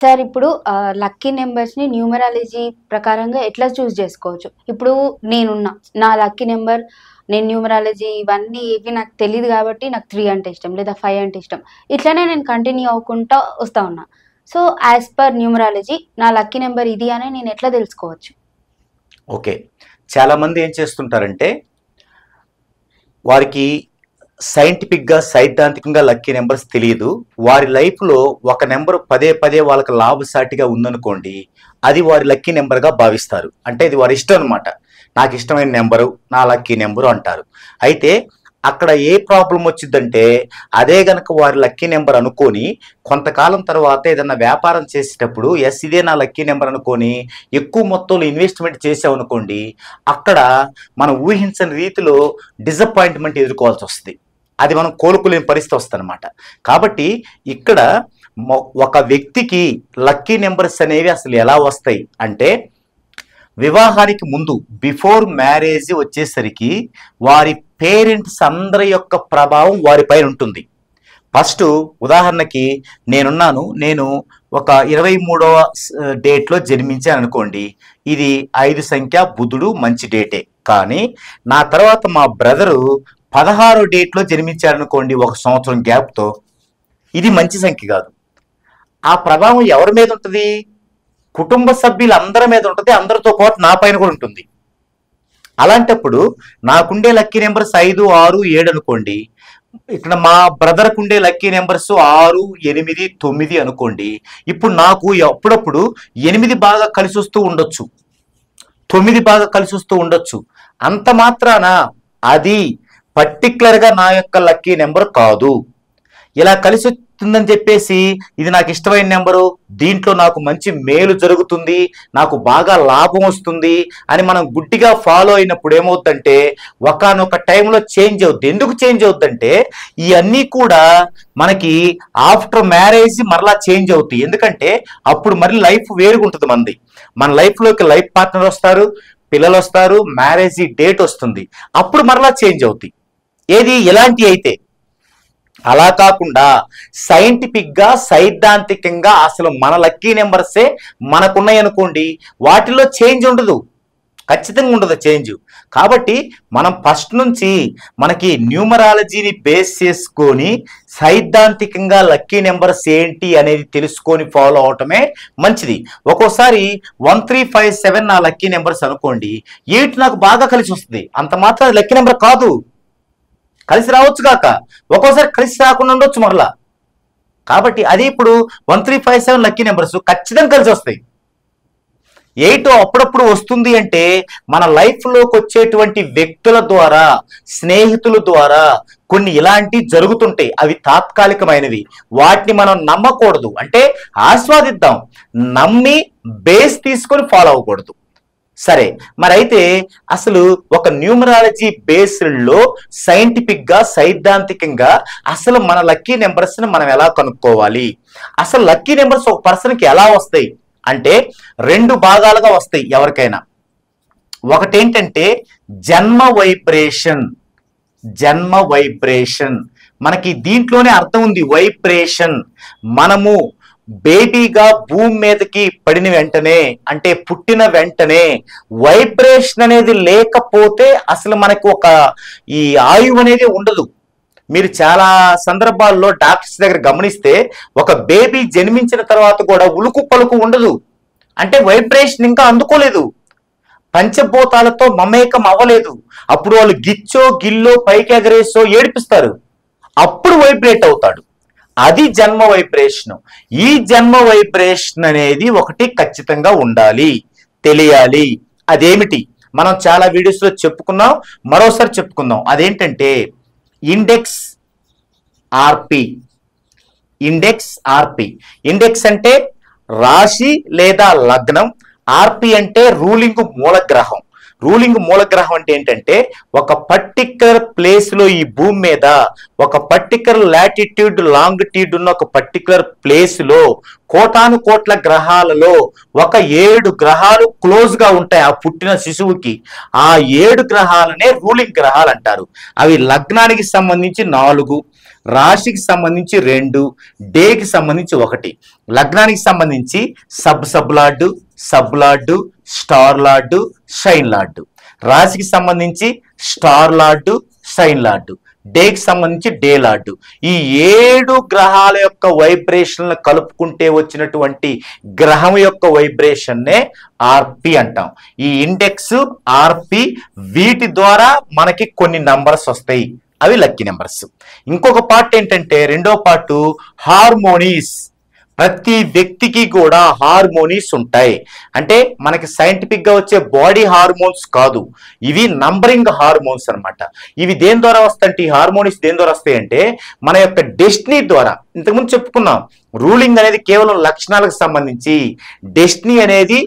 Sir ఇప్పుడు lucky నంబర్స్‌ని numerology ప్రకారంగా ఎట్లా చూజ్ జేసుకోవచ్చు? ఇప్పుడు నేనున్నా. నా లక్కీ నంబర్ నేను న్యూమరాలజీ ఇవన్నీ ఏవి నాకు తెలీదు గాబట్టి నాకు 3 అంటే ఇష్టం. లేదా 5 అంటే ఇష్టం. ఇట్లనే నేను కంటిన్యూ అవ్వుకుంటా వస్తా ఉన్నా. సో, యాస్ పర్ న్యూమరాలజీ నా లక్కీ నంబర్ ఇది అని నేను ఎట్లా దెలుసుకోవచ్చు? ఓకే. చాలామంది ఏం చేస్తుంటారంటే, వారికి సైంటిఫిక్‌గా, సైద్ధాంతికంగా లక్కీ నంబర్స్ తెలీదు. వారి లైఫ్‌లో ఒక నంబర్ పదే పదే వాళ్ళకి లాభసాటిగా ఉందనుకోండి, అది వారి లక్కీ నంబర్‌గా భావిస్తారు. అంటే ఇది వారి ఇష్టం అనమాట. నాకు ఇష్టమైన నంబరు, నా లక్కీ నంబరు అంటారు. అయితే అక్కడ ఏ ప్రాబ్లమ్ వచ్చిద్దంటే, అదే గనక వారి లక్కీ నంబర్ అనుకోని, కొంతకాలం తర్వాత ఏదన్నా వ్యాపారం చేసేటప్పుడు, యెస్ ఇదే నా లక్కీ నంబర్ అనుకోని, ఎక్కువ మొత్తంలో ఇన్వెస్ట్‌మెంట్ చేసామనుకోండి, అక్కడ మనం ఊహించని రీతిలో డిసప్పాయింట్‌మెంట్ ఎదుర్కోవాల్సొస్తది. అది మనం కోలుకోలేని పరిస్థితి వస్తదనమాట. కాబట్టి ఇక్కడ ఒక వ్యక్తికి లక్కీ నంబర్స్ అనేవి అసలు ఎలా వస్తాయి అంటే, వివాహానికి ముందు బిఫోర్ మ్యారేజ్ వచ్చేసరికి వారి పేరెంట్స్ అందరి యొక్క ప్రభావం వారిపైన ఉంటుంది. ఫస్ట్ ఉదాహరణకి నేను ఒక 23వ డేట్లో జన్మించాను అనుకోండి. ఇది 5 సంఖ్య, బుధుడు మంచి డేటే. కానీ నా తర్వాత మా బ్రదరు 16 డేట్లో జన్మించారనుకోండి, ఒక సంవత్సరం గ్యాప్తో. ఇది మంచి సంఖ్య కాదు. ఆ ప్రభావం ఎవరి మీద ఉంటుంది? కుటుంబ సభ్యులందరి మీద ఉంటుంది. అందరితో పాటు నా పైన కూడా ఉంటుంది. అలాంటప్పుడు నాకుండే లక్కీ నెంబర్స్ 5, 6, 7 అనుకోండి. ఇక్కడ మా బ్రదర్కు ఉండే లక్కీ నెంబర్స్ 6, 8, 9 అనుకోండి. ఇప్పుడు నాకు అప్పుడప్పుడు 8 బాగా కలిసి వస్తూ ఉండొచ్చు, 9 బాగా కలిసి వస్తూ ఉండొచ్చు. అంత మాత్రాన అది పర్టికులర్గా నా యొక్క లక్కీ నెంబర్ కాదు. ఇలా కలిసి వస్తుందని చెప్పేసి ఇది నాకు ఇష్టమైన నెంబరు, దీంట్లో నాకు మంచి మేలు జరుగుతుంది, నాకు బాగా లాభం వస్తుంది అని మనం గుడ్డిగా ఫాలో అయినప్పుడు ఏమవుతుందంటే ఒకానొక టైంలో చేంజ్ అవుద్ది. ఎందుకు చేంజ్ అవుద్దంటే ఇవన్నీ కూడా మనకి ఆఫ్టర్ మ్యారేజ్ మరలా చేంజ్ అవుతాయి. ఎందుకంటే అప్పుడు మరి లైఫ్ వేరుగా ఉంటుంది మనది. మన లైఫ్లోకి లైఫ్ పార్ట్నర్ వస్తారు, పిల్లలు వస్తారు, మ్యారేజ్ డేట్ వస్తుంది, అప్పుడు మరలా చేంజ్ అవుతాయి. ఏది ఇలాంటి అయితే. అలా కాకుండా సైంటిఫిక్గా, సైద్ధాంతికంగా అసలు మన లక్కీ నెంబర్సే మనకున్నాయి అనుకోండి, వాటిలో చేంజ్ ఉండదు, ఖచ్చితంగా ఉండదు చేంజ్. కాబట్టి మనం ఫస్ట్ నుంచి మనకి న్యూమరాలజీని బేస్ చేసుకొని సైద్ధాంతికంగా లక్కీ నెంబర్స్ ఏంటి అనేది తెలుసుకొని ఫాలో అవటమే మంచిది. ఒక్కోసారి 1357 నా లక్కీ నెంబర్స్ అనుకోండి, 8 నాకు బాగా కలిసి వస్తుంది. అంత మాత్రం అది లక్కీ నెంబర్ కాదు. కలిసి రావచ్చు కాక ఒక్కోసారి కలిసి రాకుండా ఉండొచ్చు మరలా. కాబట్టి అది ఇప్పుడు 1357 లక్కీ నెంబర్స్ ఖచ్చితంగా కలిసి వస్తాయి. 8 అప్పుడప్పుడు వస్తుంది అంటే మన లైఫ్లోకి వచ్చేటువంటి వ్యక్తుల ద్వారా, స్నేహితుల ద్వారా కొన్ని ఇలాంటి జరుగుతుంటాయి. అవి తాత్కాలికమైనవి. వాటిని మనం నమ్మకూడదు. అంటే ఆస్వాదిద్దాం, నమ్మి బేస్ తీసుకొని ఫాలో అవ్వకూడదు. సరే, మరి అయితే అసలు ఒక న్యూమరాలజీ బేస్డ్లో సైంటిఫిక్గా, సైద్ధాంతికంగా అసలు మన లక్కీ నెంబర్స్ని మనం ఎలా కనుక్కోవాలి? అసలు లక్కీ నెంబర్స్ ఒక పర్సన్కి ఎలా వస్తాయి అంటే 2 భాగాలుగా వస్తాయి ఎవరికైనా. ఒకటేంటంటే జన్మ వైబ్రేషన్. జన్మ వైబ్రేషన్ మనకి దీంట్లోనే అర్థం ఉంది. వైబ్రేషన్ మనము బేబీగా భూమి మీదకి పడిన వెంటనే, అంటే పుట్టిన వెంటనే వైబ్రేషన్ అనేది లేకపోతే అసలు మనకు ఒక ఈ ఆయువు అనేది ఉండదు. మీరు చాలా సందర్భాల్లో డాక్టర్స్ దగ్గర గమనిస్తే ఒక బేబీ జన్మించిన తర్వాత కూడా ఉలుకు పలుకు ఉండదు. అంటే వైబ్రేషన్ ఇంకా అందుకోలేదు, పంచభూతాలతో మమేకం అవ్వలేదు. అప్పుడు వాళ్ళు గిచ్చో గిల్లో పైకి ఎగరేసో ఏడిపిస్తారు, అప్పుడు వైబ్రేట్ అవుతాడు. అది జన్మ వైబ్రేషన్. ఈ జన్మ వైబ్రేషన్ అనేది ఒకటి ఖచ్చితంగా ఉండాలి, తెలియాలి. అదేమిటి మనం చాలా వీడియోస్లో చెప్పుకున్నాం, మరోసారి చెప్పుకుందాం. అదేంటంటే ఇండెక్స్ ఆర్పి. ఇండెక్స్ ఆర్పి. ఇండెక్స్ అంటే రాశి లేదా లగ్నం, ఆర్పి అంటే రూలింగ్ మూలగ్రహం. రూలింగ్ మూలగ్రహం అంటే ఏంటంటే ఒక పర్టిక్యులర్ ప్లేస్లో ఈ భూమి మీద ఒక పర్టిక్యులర్ లాటిట్యూడ్, లాంగిట్యూడ్ ఉన్న ఒక పర్టిక్యులర్ ప్లేస్లో కోటాను కోట్ల గ్రహాలలో ఒక 7 గ్రహాలు క్లోజ్గా ఉంటాయి ఆ పుట్టిన శిశువుకి. ఆ 7 గ్రహాలనే రూలింగ్ గ్రహాలు అంటారు. అవి లగ్నానికి సంబంధించి 4, రాశికి సంబంధించి 2, డేకి సంబంధించి 1, లగ్నానికి సంబంధించి sub lord, star lord, shine lord. రాశికి సంబంధించి స్టార్ లార్డు, షైన్ లార్డు, డేకి సంబంధించి డే లార్డు. ఈ 7 గ్రహాల యొక్క వైబ్రేషన్లు కలుపుకుంటే వచ్చినటువంటి గ్రహం యొక్క వైబ్రేషన్నే ఆర్పి అంటాం. ఈ ఇండెక్స్ ఆర్పి వీటి ద్వారా మనకి కొన్ని నంబర్స్ వస్తాయి, అవి లక్కీ నెంబర్స్. ఇంకొక పార్ట్ ఏంటంటే రెండో పార్ట్ హార్మోనీస్. ప్రతి వ్యక్తికి కూడా హార్మోనీస్ ఉంటాయి. అంటే మనకి సైంటిఫిక్ గా వచ్చే బాడీ హార్మోన్స్ కాదు, ఇవి నంబరింగ్ హార్మోన్స్ అన్నమాట. ఇవి దేని ద్వారా వస్తాయంటే, ఈ హార్మోనీస్ దేని ద్వారా వస్తాయి అంటే మన యొక్క డెస్టినీ ద్వారా. ఇంతకుముందు చెప్పుకున్నాం, రూలింగ్ అనేది కేవలం లక్షణాలకు సంబంధించి, డెస్టినీ అనేది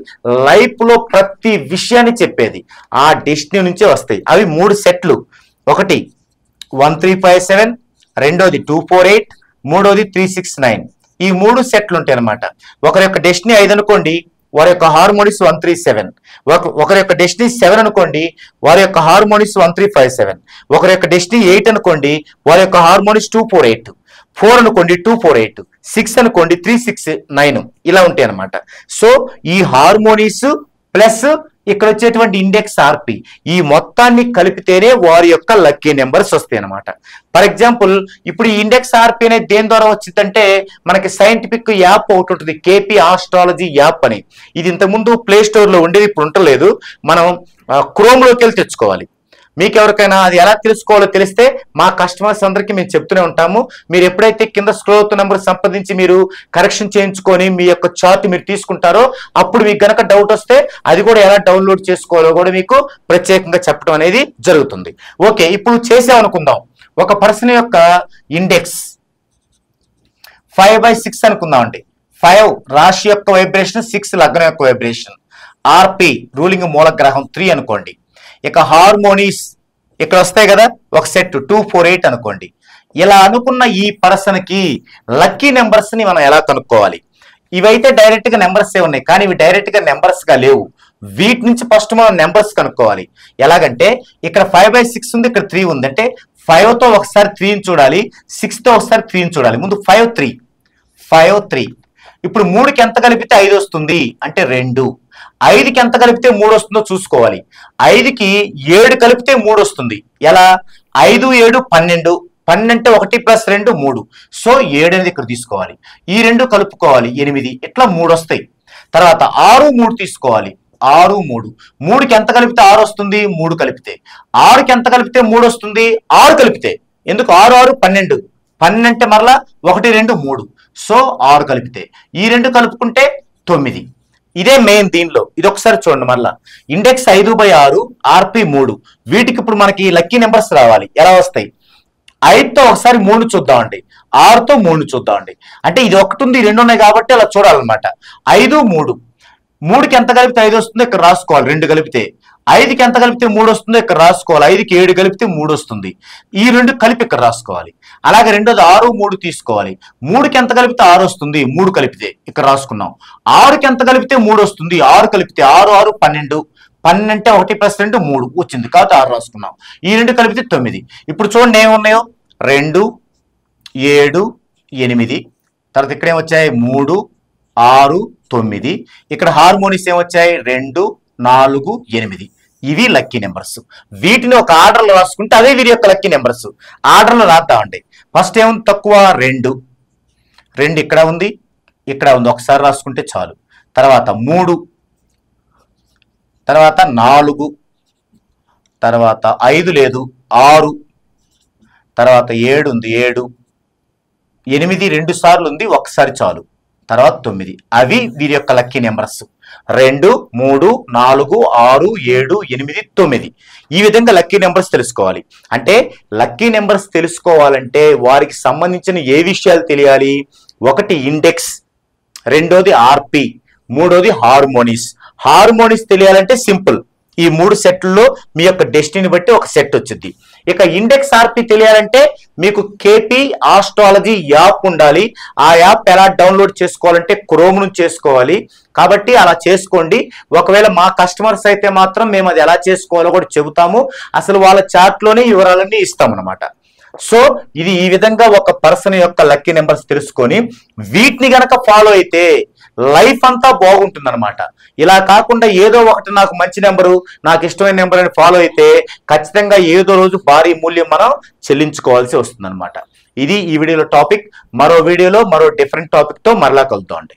లైఫ్ లో ప్రతి విషయాన్ని చెప్పేది. ఆ డెస్టినీ నుంచే వస్తాయి. అవి 3 సెట్లు. ఒకటి 1357, రెండోది 248, మూడోది 369. ఈ 3 సెట్లు ఉంటాయి అనమాట. ఒకరి యొక్క డెస్టినీ 5 అనుకోండి, వారి యొక్క హార్మోనిస్ 137. ఒకరి యొక్క డెస్టినీ 7 అనుకోండి, వారి యొక్క హార్మోనిస్ 1357. ఒకరి యొక్క డెస్టినీ 8 అనుకోండి, వారి యొక్క హార్మోనిస్ 248. 4 అనుకోండి 248, 6 అనుకోండి 369. ఇలా ఉంటాయి అనమాట. సో ఈ హార్మోనిస్ ప్లస్ ఇక్కడ వచ్చేటువంటి ఇండెక్స్ ఆర్పి, ఈ మొత్తాన్ని కలిపితేనే వారి యొక్క లక్కీ నెంబర్స్ వస్తాయి అనమాట. ఫర్ ఎగ్జాంపుల్ ఇప్పుడు ఈ ఇండెక్స్ ఆర్పి అనేది దేని ద్వారా వచ్చిందంటే, మనకి సైంటిఫిక్ యాప్ ఒకటి ఉంటుంది, కేపీ ఆస్ట్రాలజీ యాప్ అని. ఇది ఇంతకుముందు ప్లే స్టోర్ లో ఉండేది, ఇప్పుడు ఉండలేదు. మనం క్రోమ్ లోకి వెళ్ళి తెచ్చుకోవాలి. మీకు ఎవరికైనా అది ఎలా తెలుసుకోవాలో తెలిస్తే మా కస్టమర్స్ అందరికీ మేము చెప్తూనే ఉంటాము. మీరు ఎప్పుడైతే కింద స్క్రోల్ అవుతున్న నెంబర్ సంప్రదించి మీరు కరెక్షన్ చేయించుకొని మీ యొక్క చార్ట్ మీరు తీసుకుంటారో, అప్పుడు మీకు గనక డౌట్ వస్తే అది కూడా ఎలా డౌన్లోడ్ చేసుకోవాలో కూడా మీకు ప్రత్యేకంగా చెప్పడం అనేది జరుగుతుంది. ఓకే, ఇప్పుడు చేసామనుకుందాం. ఒక పర్సన్ యొక్క ఇండెక్స్ 5/6 అనుకుందాం అండి. 5 రాశి యొక్క వైబ్రేషన్, 6 లగ్నం యొక్క వైబ్రేషన్. ఆర్పి రూలింగ్ మూల గ్రహం 3 అనుకోండి. ఇక హార్మోనీస్ ఇక్కడ వస్తాయి కదా, ఒక సెట్ 248 అనుకోండి. ఇలా అనుకున్న ఈ పర్సన్ కి లక్కీ నెంబర్స్ ని మనం ఎలా కనుక్కోవాలి? ఇవైతే డైరెక్ట్ గా నెంబర్స్ ఏ ఉన్నాయి, కానీ ఇవి డైరెక్ట్ గా నెంబర్స్ గా లేవు. వీటి నుంచి ఫస్ట్ మనం నెంబర్స్ కనుక్కోవాలి. ఎలాగంటే ఇక్కడ 5/6 ఉంది, ఇక్కడ 3 ఉంది. అంటే 5 తో ఒకసారి 3ని చూడాలి, 6 తో ఒకసారి 3ని చూడాలి. ముందు 5 3. ఇప్పుడు 3కి ఎంత కలిపితే 5 వస్తుంది అంటే 2. 5కి ఎంత కలిపితే 3 వస్తుందో చూసుకోవాలి. 5కి 7 కలిపితే 3 వస్తుంది. ఎలా? 5 7 12. 12 అంటే 1 + 2 3. సో 7 అనేది ఇక్కడ తీసుకోవాలి. ఈ 2 కలుపుకోవాలి 8. ఇట్లా 3 వస్తాయి. తర్వాత 6 3 తీసుకోవాలి. 6 3. 3కి ఎంత కలిపితే 6 వస్తుంది? 3 కలిపితే. 6కి ఎంత కలిపితే 3 వస్తుంది? 6 కలిపితే. ఎందుకు? 6 6 12. 12 అంటే మరలా 1 2 3. సో 6 కలిపితే. ఈ 2 కలుపుకుంటే 9. ఇదే మెయిన్ దీనిలో. ఇది ఒకసారి చూడండి మళ్ళా. ఇండెక్స్ 5/6, ఆర్పి 3. వీటికి ఇప్పుడు మనకి లక్కీ నెంబర్స్ రావాలి. ఎలా వస్తాయి? 5తో ఒకసారి 3 చూద్దామండి, 6తో 3 చూద్దామండి. అంటే ఇది 1 ఉంది, 2 ఉన్నాయి కాబట్టి అలా చూడాలన్నమాట. 5 3. 3కి ఎంత కలిపితే 5 వస్తుందో ఇక్కడ రాసుకోవాలి, 2 కలిపితే. 5కి ఎంత కలిపితే 3 వస్తుందో ఇక్కడ రాసుకోవాలి. 5కి 7 కలిపితే 3 వస్తుంది. ఈ 2 కలిపి ఇక్కడ రాసుకోవాలి. అలాగే రెండోది 6 3 తీసుకోవాలి. 3కి ఎంత కలిపితే 6 వస్తుంది? 3 కలిపితే ఇక్కడ రాసుకున్నాం. 6కి ఎంత కలిపితే 3 వస్తుంది? 6 కలిపితే. 6 6 12. 12 అంటే 1 + 2 3 వచ్చింది కాబట్టి 6 రాసుకున్నాం. ఈ 2 కలిపితే 9. ఇప్పుడు చూడండి ఏమున్నాయో, 2 7 8. తర్వాత ఇక్కడ ఏమొచ్చాయి? 3 6 9. ఇక్కడ హార్మోనిస్ ఏమొచ్చాయి? 2 4 8. ఇవి లక్కీ నెంబర్స్. వీటిని ఒక ఆర్డర్లో రాసుకుంటే అదే వీరి యొక్క లక్కీ నెంబర్స్. ఆర్డర్లో రాద్దామండి. ఫస్ట్ ఏముంది? తక్కువ 2 ఇక్కడ ఉంది, ఇక్కడ ఉంది, ఒకసారి రాసుకుంటే చాలు. తర్వాత 3, తర్వాత 4, తర్వాత 5 లేదు 6, తర్వాత 7 ఉంది 7, 8 2 సార్లు ఉంది, ఒకసారి చాలు. తర్వాత 9. అవి వీరి యొక్క లక్కీ నెంబర్స్. 2 3 4 6 7 8 9. ఈ విధంగా లక్కీ నెంబర్స్ తెలుసుకోవాలి. అంటే లక్కీ నెంబర్స్ తెలుసుకోవాలంటే వారికి సంబంధించిన ఏ విషయాలు తెలియాలి? ఒకటి ఇండెక్స్, రెండోది ఆర్పి, మూడోది హార్మోనిస్. హార్మోనిస్ తెలియాలంటే సింపుల్, ఈ 3 సెట్లలో మీ యొక్క డెస్టినీ బట్టి ఒక సెట్ వచ్చింది. ఇక ఇండెక్స్ ఆర్పి తెలియాలంటే మీకు కేపీ ఆస్ట్రాలజీ యాప్ ఉండాలి. ఆ యాప్ ఎలా డౌన్లోడ్ చేసుకోవాలంటే క్రోమ్ నుంచి చేసుకోవాలి. కాబట్టి అలా చేసుకోండి. ఒకవేళ మా కస్టమర్స్ అయితే మాత్రం మేము అది ఎలా చేసుకోవాలో కూడా చెబుతాము. అసలు వాళ్ళ చాట్లోనే వివరాలన్నీ ఇస్తాం అన్నమాట. సో ఇది ఈ విధంగా ఒక పర్సన్ యొక్క లక్కీ నెంబర్స్ తెలుసుకొని వీటిని గనక ఫాలో అయితే లైఫ్ అంతా బాగుంటుంది అనమాట. ఇలా కాకుండా ఏదో ఒకటి నాకు మంచి నెంబరు, నాకు ఇష్టమైన నెంబర్ అని ఫాలో అయితే ఖచ్చితంగా ఏదో రోజు భారీ మూల్యం మనం చెల్లించుకోవాల్సి వస్తుంది అనమాట. ఇది ఈ వీడియోలో టాపిక్. మరో వీడియోలో మరో డిఫరెంట్ టాపిక్ తో మరలా కలుద్దాం అండి.